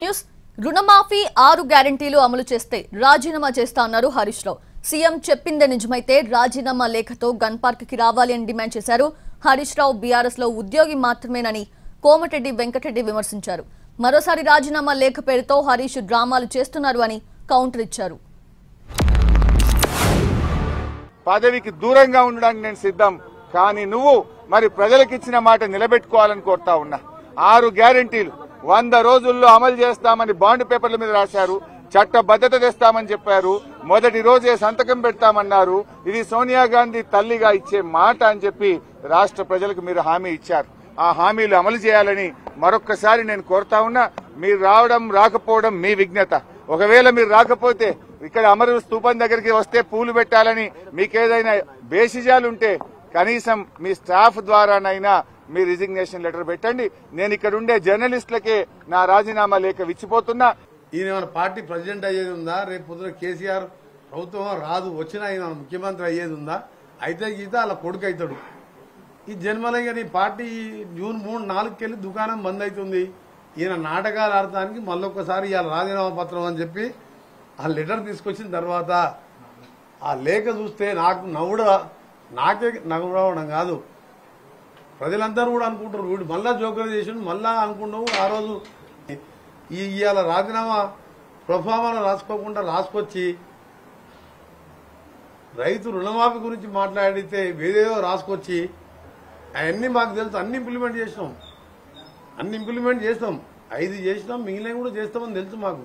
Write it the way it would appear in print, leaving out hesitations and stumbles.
News రుణమాఫీ 6 గ్యారెంటీలు అమలు చేస్తే రాజీనామా చేస్తా అన్నారు హరీష్ రావు. సీఎం చెప్పిందే నిజమైతే రాజీనామా లేఖతో గన్ పార్క్ కి రావాలి అని డిమాండ్ చేశారు. హరీష్ రావు బీఆర్ఎస్ లో ఉద్యోగి మాత్రమేనని కోమటిరెడ్డి వెంకటరెడ్డి విమర్శించారు. మరోసారి రాజీనామా లేఖ పేరుతో హరీష్ డ్రామాలు చేస్తున్నారు అని కౌంటర్ ఇచ్చారు. పదవికి దూరంగా ఉండడానికి నేను సిద్ధం, కానీ నువ్వు మరి ప్రజలకు ఇచ్చిన మాట నిలబెట్టుకోవాలని కోరుతా ఉన్నా. 6 గ్యారెంటీలు 100 రోజుల్లో అమలు చేస్తామని బాండ్ పేపర్ల మీద రాశారు. చట్టబద్ధత తెస్తామని చెప్పారు. మొదటి రోజే సంతకం పెడతామన్నారు. ఇది సోనియా గాంధీ తల్లిగా ఇచ్చే మాట అని చెప్పి రాష్ట్ర ప్రజలకు మీరు హామీ ఇచ్చారు. ఆ హామీలు అమలు చేయాలని మరొక్కసారి నేను కోరుతా ఉన్నా. మీరు రావడం రాకపోవడం మీ విజ్ఞత. ఒకవేళ మీరు రాకపోతే ఇక్కడ అమరు స్తూపం దగ్గరికి వస్తే పూలు పెట్టాలని మీకేదైనా బేసిజాలుంటే కనీసం మీ స్టాఫ్ ద్వారానైనా మీ రిజిగ్నేషన్ లెటర్ పెట్టండి. నేను ఇక్కడ ఉండే జర్నలిస్టులకే నా రాజీనామా లేఖ విచ్చిపోతున్నా. ఈయన మన పార్టీ ప్రెసిడెంట్ అయ్యేది ఉందా? రేపు పొద్దున కేసీఆర్ ప్రభుత్వం రాదు, వచ్చినా ఈయన ముఖ్యమంత్రి అయ్యేది ఉందా? అయితే గీత అలా కొడుకు అవుతాడు. ఈ జన్మలయ్య నీ పార్టీ జూన్ 3, 4కి వెళ్ళి దుకాణం బంద్ అవుతుంది. ఈయన నాటకాలు ఆడటానికి మళ్ళొక్కసారి ఇవాళ రాజీనామా పత్రం అని చెప్పి ఆ లెటర్ తీసుకొచ్చిన తర్వాత ఆ లేఖ చూస్తే నాకే నవ్వడం కాదు, ప్రజలందరూ కూడా అనుకుంటారు వీడు మళ్ళా జోకర్ చేసి మళ్ళా అనుకున్నావు. ఆ రోజు ఇవాళ రాజీనామా ప్రొఫామాలో రాసుకొచ్చి రైతు రుణమాఫీ గురించి మాట్లాడితే వేరేదో రాసుకొచ్చి అవన్నీ మాకు తెలుసు, అన్ని ఇంప్లిమెంట్ చేస్తాం. 5 చేసినాం, మిగిలినవి కూడా చేస్తామని తెలుసు మాకు.